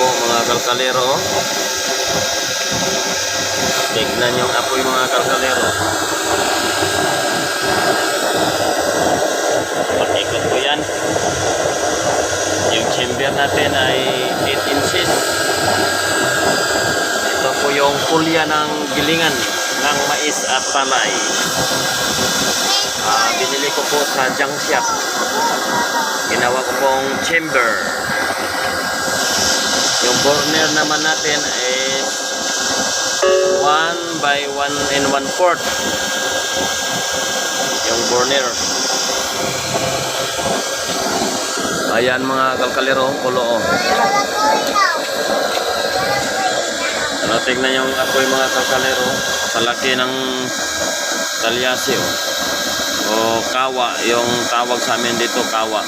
po mga kalkalero. Tignan yung apoy mga kalkalero. Pag-ikot ko yan. Yung chamber natin ay 8 inches. Ito po yung pulya ng gilingan ng mais at palay. Binili ko po sa junk shop. Ginawa ko pong chamber. Yung burner naman natin is 1 by 1 and 1/4 yung burner. Ayan mga kalkalero, kulo oh. Tingnan yung apoy mga kalkalero. Sa laki ng talyasi oh. O kawa, yung tawag sa amin dito kawa.